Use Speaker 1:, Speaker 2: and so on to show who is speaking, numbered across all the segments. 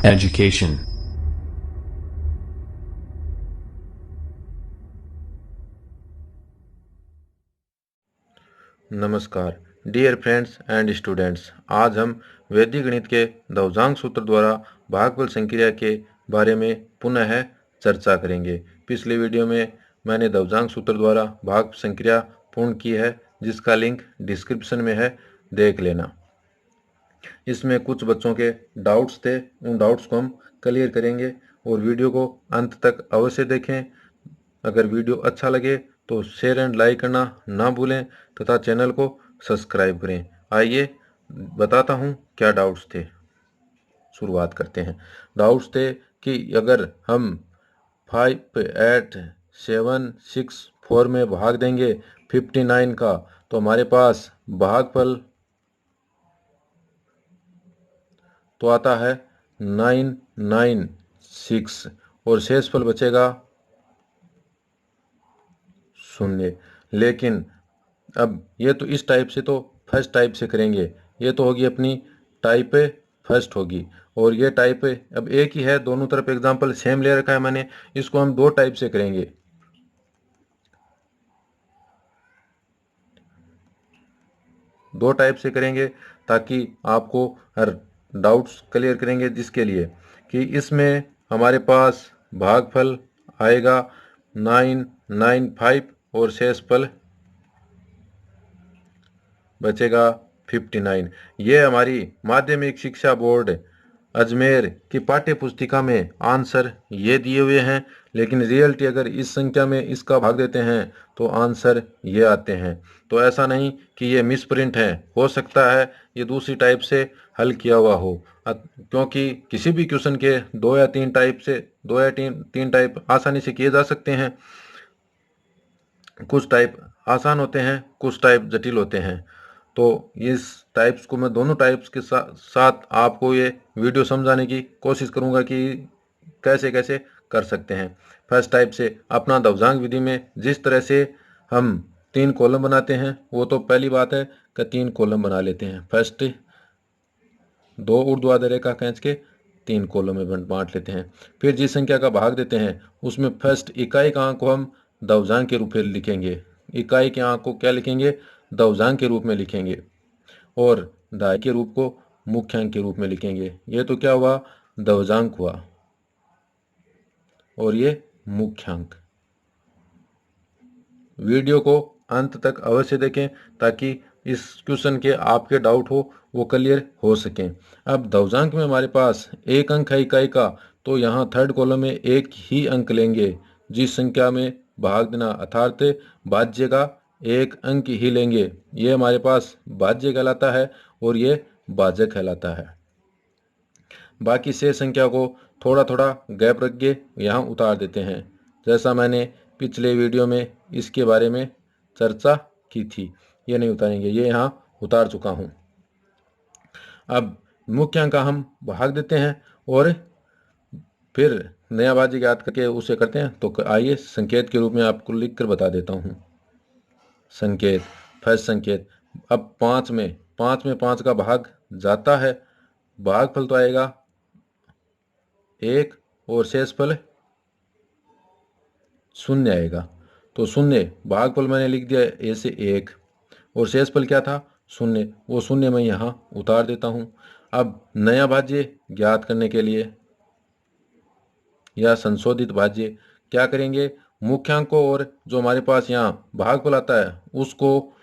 Speaker 1: education,
Speaker 2: नमस्कार dear friends and students. आज हम वैदिक गणित के दवजांग सूत्र द्वारा भागफल संक्रिया के बारे में पुनः चर्चा करेंगे। पिछले वीडियो में मैंने दवजांग सूत्र द्वारा भाग संक्रिया पूर्ण की है, जिसका लिंक डिस्क्रिप्शन में है, देख लेना। इसमें कुछ बच्चों के डाउट्स थे, उन डाउट्स को हम क्लियर करेंगे और वीडियो को अंत तक अवश्य देखें। अगर वीडियो अच्छा लगे तो शेयर एंड लाइक करना ना भूलें तथा चैनल को सब्सक्राइब करें। आइए बताता हूँ क्या डाउट्स थे। शुरुआत करते हैं। डाउट्स थे कि अगर हम 5, 8, 7, 6, 4 में भाग देंगे 59 का, तो हमारे पास भागफल तो आता है 996 और शेषफल बचेगा 0। लेकिन अब ये तो इस टाइप से तो फर्स्ट टाइप से करेंगे, ये तो होगी अपनी टाइप फर्स्ट होगी, और ये टाइप अब एक ही है, दोनों तरफ एग्जांपल सेम ले रखा है मैंने। इसको हम दो टाइप से करेंगे। दो टाइप से करेंगे ताकि आपको हर डाउट्स क्लियर करेंगे, जिसके लिए कि इसमें हमारे पास भागफल आएगा 995 और शेषफल बचेगा 59। ये हमारी माध्यमिक शिक्षा बोर्ड अजमेर की पाठ्य पुस्तिका में आंसर ये दिए हुए हैं, लेकिन रियलिटी अगर इस संख्या में इसका भाग देते हैं तो आंसर ये आते हैं। तो ऐसा नहीं कि ये मिस प्रिंट है, हो सकता है ये दूसरी टाइप से हल किया हुआ हो, क्योंकि किसी भी क्वेश्चन के दो या तीन तीन टाइप आसानी से किए जा सकते हैं। कुछ टाइप आसान होते हैं, कुछ टाइप जटिल होते हैं। तो इस टाइप्स को मैं दोनों टाइप्स के साथ आपको ये वीडियो समझाने की कोशिश करूंगा कि कैसे कैसे कर सकते हैं। फर्स्ट टाइप से अपना दवजांग विधि में जिस तरह से हम 3 कॉलम बनाते हैं, वो तो पहली बात है कि 3 कॉलम बना लेते हैं। फर्स्ट 2 ऊर्ध्वाधर रेखा खींच के 3 कॉलम में बांट लेते हैं। फिर जिस संख्या का भाग देते हैं उसमें फर्स्ट इकाई का अंक को हम दवजांग के रूप में लिखेंगे। इकाई के अंक को क्या लिखेंगे? दवजांग के रूप में लिखेंगे, और दहाई के रूप को मुख्यांक के रूप में लिखेंगे। ये तो क्या हुआ? दवजांक हुआ, और ये मुख्यांक। वीडियो को अंत तक अवश्य देखें ताकि इस क्वेश्चन के आपके डाउट हो वो क्लियर हो सकें। अब दवजांक में हमारे पास एक अंक है इकाई का, तो यहाँ थर्ड कॉलम में एक ही अंक लेंगे। जिस संख्या में भाग देना अर्थात भाज्य का एक अंक ही लेंगे। ये हमारे पास भाज्य कहलाता है और ये भाजक कहलाता है। बाकी शेष संख्या को थोड़ा थोड़ा गैप रख के यहाँ उतार देते हैं, जैसा मैंने पिछले वीडियो में इसके बारे में चर्चा की थी। ये नहीं उतारेंगे, ये यहाँ उतार चुका हूँ। अब मुख्यांक का हम भाग देते हैं और फिर नया भाज्य ज्ञात करके उसे करते हैं। तो आइए संकेत के रूप में आपको लिख कर बता देता हूँ। संकेत, फर्स्ट संकेत। अब 5 में 5 का भाग जाता है, भागफल तो आएगा 1 और शेषफल 0 आएगा। तो 0 भागफल मैंने लिख दिया ऐसे 1, और शेषफल क्या था? 0। वो 0 मैं यहाँ उतार देता हूँ। अब नया भाज्य ज्ञात करने के लिए या संशोधित भाज्य क्या करेंगे? मुख्यांक को और जो हमारे पास यहाँ भागफल आता है उसको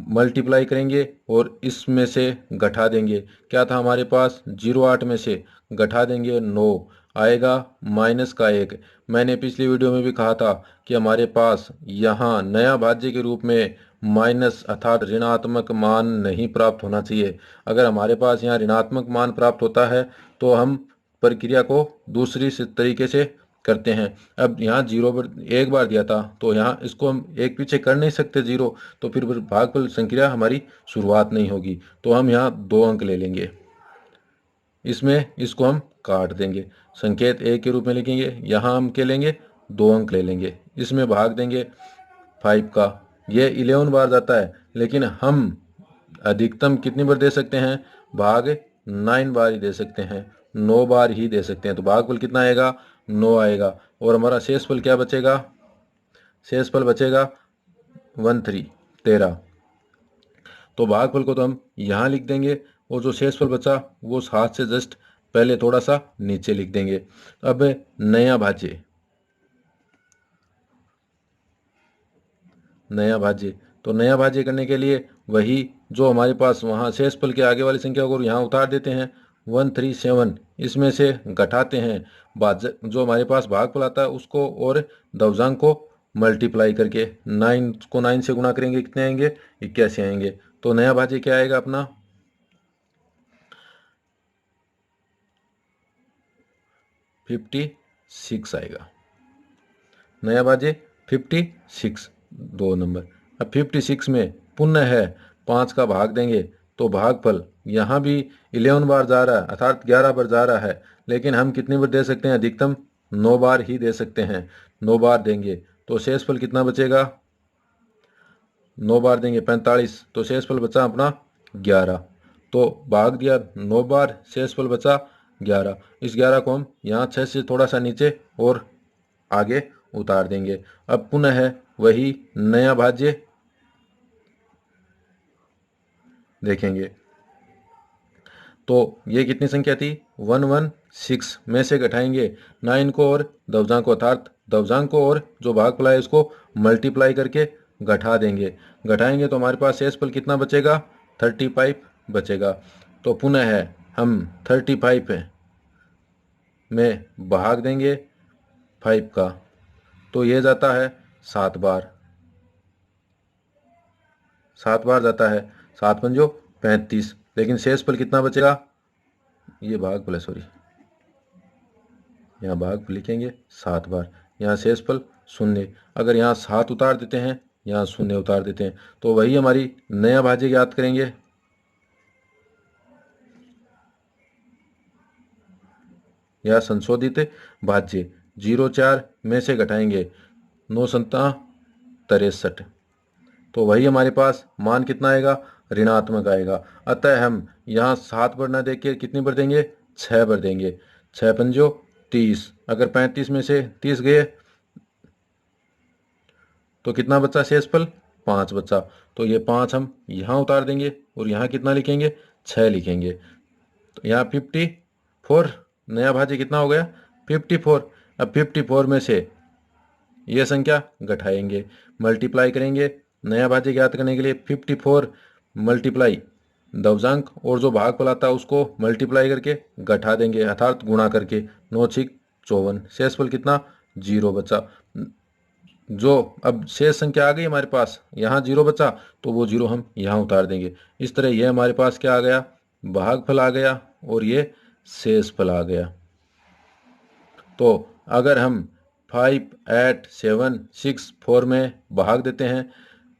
Speaker 2: मल्टीप्लाई करेंगे और इसमें से घटा देंगे। क्या था हमारे पास? 0,8 में से घटा देंगे 9, आएगा माइनस का 1। मैंने पिछली वीडियो में भी कहा था कि हमारे पास यहाँ नया भाज्य के रूप में माइनस अर्थात ऋणात्मक मान नहीं प्राप्त होना चाहिए। अगर हमारे पास यहाँ ऋणात्मक मान प्राप्त होता है तो हम प्रक्रिया को दूसरी तरीके से करते हैं। अब यहाँ 0 एक बार दिया था, तो यहाँ इसको हम एक पीछे कर नहीं सकते 0, तो फिर भागफल संक्रिया हमारी शुरुआत नहीं होगी। तो हम यहाँ 2 अंक ले लेंगे, इसमें इसको हम काट देंगे, संकेत 1 के रूप में लिखेंगे। यहाँ हम क्या लेंगे? 2 अंक ले लेंगे, इसमें भाग देंगे 5 का। ये 11 बार जाता है, लेकिन हम अधिकतम कितनी बार दे सकते हैं? भाग 9 बार ही दे सकते हैं। 9 बार ही दे सकते हैं। तो भागफल कितना आएगा, 9 आएगा। और हमारा शेषफल क्या बचेगा, शेषफल बचेगा 13। तो भागफल को तो हम यहाँ लिख देंगे और जो शेषफल बचा वो हाथ से जस्ट पहले थोड़ा सा नीचे लिख देंगे। अब नया भाज्य, नया भाज्य, तो नया भाज्य करने के लिए वही जो हमारे पास वहाँ शेषफल के आगे वाली संख्या को यहाँ उतार देते हैं 137, इसमें से घटाते हैं जो हमारे पास भागफल आता है उसको और दवजांक को मल्टीप्लाई करके 9 को 9 से गुणा करेंगे, कितने आएंगे, 81 आएंगे। तो नया भाज्य क्या आएगा अपना, 56 आएगा। नया भाज्य 56, 2 नंबर। अब 56 में पुनः है 5 का भाग देंगे तो भागफल यहाँ भी 11 बार जा रहा है, अर्थात 11 बार जा रहा है, लेकिन हम कितनी बार दे सकते हैं, अधिकतम 9 बार ही दे सकते हैं। 9 बार देंगे तो शेषफल कितना बचेगा, 9 बार देंगे 45, तो शेषफल बचा अपना 11। तो भाग दिया 9 बार, शेषफल बचा 11। इस 11 को हम यहाँ 6 से थोड़ा सा नीचे और आगे उतार देंगे। अब पुनः है वही नया भाज्य देखेंगे। तो ये कितनी संख्या थी, 116 में से घटाएंगे 9 को और दवजांक को, अर्थात दवजांक को और जो भागफल है इसको मल्टीप्लाई करके घटा देंगे। घटाएंगे तो हमारे पास शेषफल कितना बचेगा, 35 बचेगा। तो पुनः है हम 35 में भाग देंगे 5 का, तो ये जाता है 7 बार, 7 बार जाता है, 7 पंजो 35, लेकिन शेषफल कितना बचेगा, ये भागफल है, सॉरी, यहाँ भागफल लिखेंगे 7 बार, यहाँ शेषफल 0। अगर यहाँ 7 उतार देते हैं, यहाँ 0 उतार देते हैं, तो वही हमारी नया भाज्य ज्ञात करेंगे। यह संशोधित भाज्य 04 में से घटाएंगे 9 सत्ता 63, तो वही हमारे पास मान कितना आएगा, ऋणात्मक आएगा। अतः हम यहाँ 7 बार ना देके कितनी बार देंगे, 6 बार देंगे। 6 पंजो 30, अगर 35 में से 30 गए तो कितना बचा शेषफल, 5 बचा। तो ये 5 हम यहाँ उतार देंगे और यहाँ कितना लिखेंगे, 6 लिखेंगे। तो यहाँ 54, नया भाज्य कितना हो गया, 54। अब 54 में से ये संख्या घटाएंगे, मल्टीप्लाई करेंगे। नया भाज्य ज्ञात करने के लिए 54 मल्टीप्लाई दवजांक और जो भागफल आता है उसको मल्टीप्लाई करके घटा देंगे, अर्थात गुणा करके। 9 6 54, शेषफल कितना, 0 बचा। जो अब शेष संख्या आ गई हमारे पास, यहाँ 0 बचा, तो वो 0 हम यहाँ उतार देंगे। इस तरह ये हमारे पास क्या आ गया, भागफल आ गया और ये शेषफल आ गया। तो अगर हम 5 8 7 6 4 में भाग देते हैं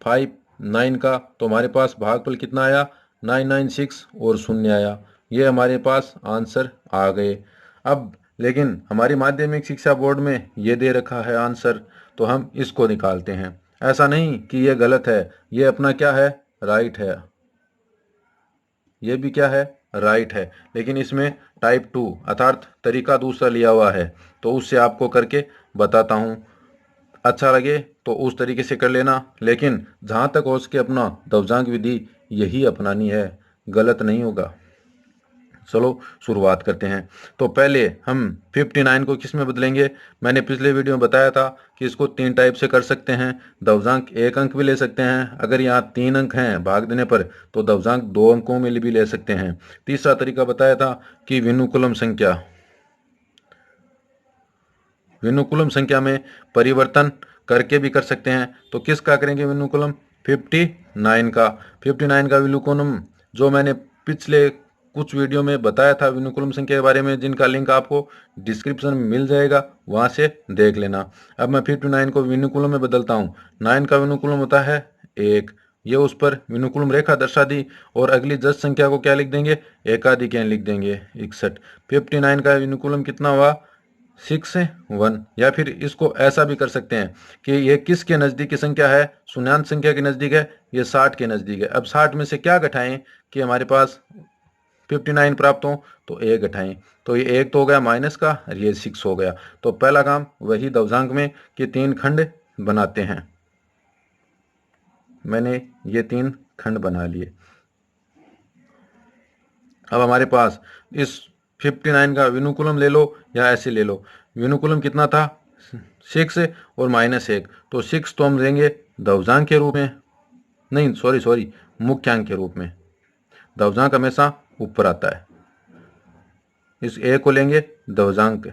Speaker 2: 5 9 का, तो हमारे पास भागफल कितना आया, 996 और 0 आया। ये हमारे पास आंसर आ गए। अब लेकिन हमारी माध्यमिक शिक्षा बोर्ड में ये दे रखा है आंसर, तो हम इसको निकालते हैं। ऐसा नहीं कि ये गलत है, ये अपना क्या है, राइट है, ये भी क्या है, राइट है, लेकिन इसमें टाइप 2 अर्थात तरीका दूसरा लिया हुआ है, तो उससे आपको करके बताता हूँ। अच्छा लगे तो उस तरीके से कर लेना, लेकिन जहाँ तक हो सके अपना दवजांक विधि यही अपनानी है, गलत नहीं होगा। चलो शुरुआत करते हैं। तो पहले हम 59 को किस में बदलेंगे, मैंने पिछले वीडियो में बताया था कि इसको 3 टाइप से कर सकते हैं। दवजांक 1 अंक भी ले सकते हैं, अगर यहाँ 3 अंक हैं भाग देने पर तो दवजांक 2 अंकों में भी ले सकते हैं। तीसरा तरीका बताया था कि विनुकुलम संख्या में परिवर्तन करके भी कर सकते हैं। तो किसका करेंगे विनुकुलम, 59 का। 59 का विनुकुलम जो मैंने पिछले कुछ वीडियो में बताया था विनुकुलम संख्या के बारे में, जिनका लिंक आपको डिस्क्रिप्शन में मिल जाएगा, वहां से देख लेना। अब मैं 59 को विनुकुलम में बदलता हूँ। 9 का विनुकुलम होता है 1, ये उस पर विनुकुलम रेखा दर्शा दी, और अगली 10 संख्या को क्या लिख देंगे, एकाधिक लिख देंगे 61। 59 का विनुकुलम कितना हुआ, 61। या फिर इसको ऐसा भी कर सकते हैं कि ये किसके नज़दीक की संख्या है, शून्यांश संख्या के नज़दीक है, ये 60 के नज़दीक है। अब 60 में से क्या घटाएं कि हमारे पास 59 प्राप्त हो तो 1 घटाएं, तो ये 1 तो हो गया माइनस का और ये 6 हो गया। तो पहला काम वही दवजांक में कि 3 खंड बनाते हैं। मैंने ये 3 खंड बना लिए। अब हमारे पास इस 59 का विनुकुलम ले लो या ऐसे ले लो। विनुकुलम कितना था 6 और -1, तो 6 तो हम लेंगे दवजांक के रूप में, नहीं सॉरी मुख्यांक के रूप में। दवजांक हमेशा ऊपर आता है। इस ए को लेंगे दवजांक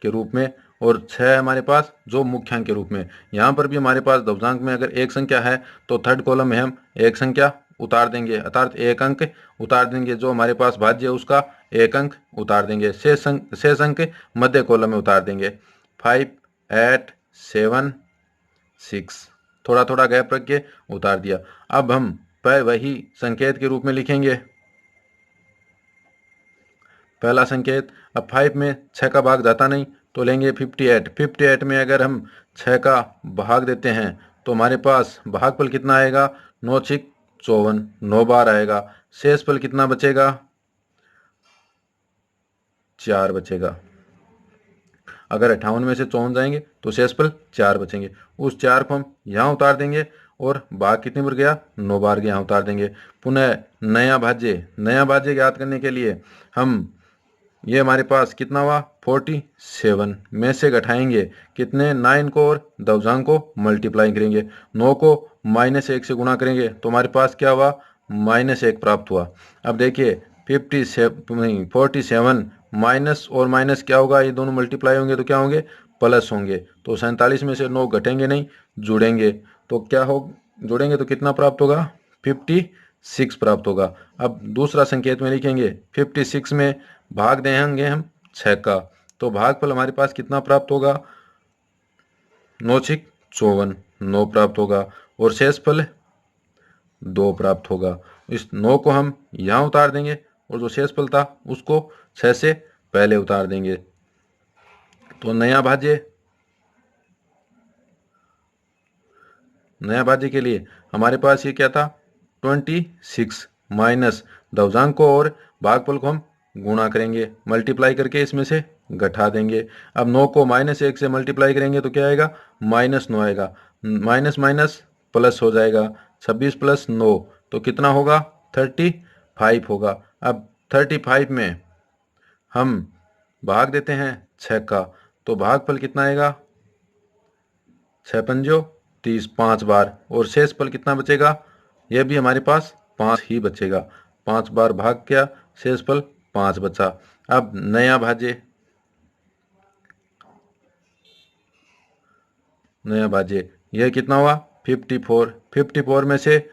Speaker 2: के रूप में और 6 हमारे पास जो मुख्यांक के रूप में। यहाँ पर भी हमारे पास दवजांक में अगर एक संख्या है तो थर्ड कॉलम में हम एक संख्या उतार देंगे, अर्थात एक अंक उतार देंगे। जो हमारे पास भाज्य है उसका एक अंक उतार देंगे, शेष अंक मध्य कॉलम में उतार देंगे। 5, 8, 7, 6 थोड़ा थोड़ा गैप रख के उतार दिया। अब हम वही संकेत के रूप में लिखेंगे। पहला संकेत, अब 5 में 6 का भाग जाता नहीं तो लेंगे 58। 58 में अगर हम 6 का भाग देते हैं तो हमारे पास भागफल कितना आएगा 9 6 54, 9 बार आएगा। शेषफल कितना बचेगा 4 बचेगा। अगर 58 में से 54 जाएंगे तो शेषफल 4 बचेंगे। उस 4 को हम यहाँ उतार देंगे और भाग कितनी बार गया 9 बार के यहाँ उतार देंगे। पुनः नया भाज्य ज्ञात करने के लिए हम ये हमारे पास कितना हुआ 47 में से घटाएंगे कितने 9 को और दवजांक को मल्टीप्लाई करेंगे। 9 को -1 से गुणा करेंगे तो हमारे पास क्या हुआ -1 प्राप्त हुआ। अब देखिए 47 माइनस और माइनस क्या होगा, ये दोनों मल्टीप्लाई होंगे तो क्या होंगे प्लस होंगे। तो 47 में से 9 घटेंगे नहीं जुड़ेंगे तो क्या हो, जुड़ेंगे तो कितना प्राप्त होगा 56 प्राप्त होगा। अब दूसरा संकेत में लिखेंगे 56 में भाग देंगे हम 6 का, तो भागफल हमारे पास कितना प्राप्त होगा 9 6 54, 9 प्राप्त होगा और शेषफल 2 प्राप्त होगा। इस 9 को हम यहाँ उतार देंगे और जो शेषफल था उसको 6 से पहले उतार देंगे। तो नया भाज्य के लिए हमारे पास ये क्या था 26 माइनस दवजांक को और भागफल को हम गुणा करेंगे, मल्टीप्लाई करके इसमें से घटा देंगे। अब 9 को -1 से मल्टीप्लाई करेंगे तो क्या आएगा -9 आएगा, माइनस माइनस प्लस हो जाएगा। 26 + 9 तो कितना होगा 35 होगा। अब 35 में हम भाग देते हैं 6 का तो भागफल कितना आएगा 6 पंजो 30, 5 बार और शेषफल कितना बचेगा, यह भी हमारे पास 5 ही बचेगा। 5 बार भाग किया शेषफल 5 बचा। अब नया भाज्य यह कितना हुआ 54। 54 में से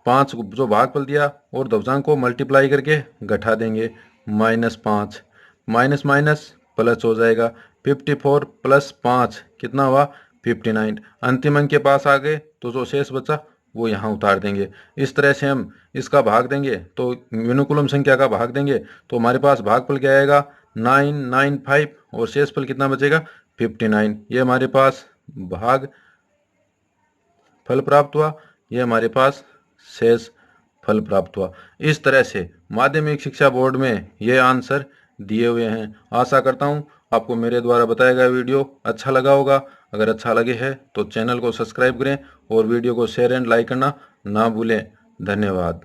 Speaker 2: 5 जो भागफल दिया और दवजांक को मल्टीप्लाई करके घटा देंगे -5, माइनस माइनस प्लस हो जाएगा। 54 + 5 कितना हुआ 59। अंतिम अंक के पास आ गए तो जो शेष बचा वो यहाँ उतार देंगे। इस तरह से हम इसका भाग देंगे तो विनुकुलम संख्या का भाग देंगे तो हमारे पास भागफल क्या आएगा 995 और शेषफल कितना बचेगा 59। ये हमारे पास भाग फल प्राप्त हुआ, ये हमारे पास शेष फल प्राप्त हुआ। इस तरह से माध्यमिक शिक्षा बोर्ड में ये आंसर दिए हुए हैं। आशा करता हूँ आपको मेरे द्वारा बताया गया वीडियो अच्छा लगा होगा। अगर अच्छा लगे है तो चैनल को सब्सक्राइब करें और वीडियो को शेयर एंड लाइक करना ना भूलें। धन्यवाद।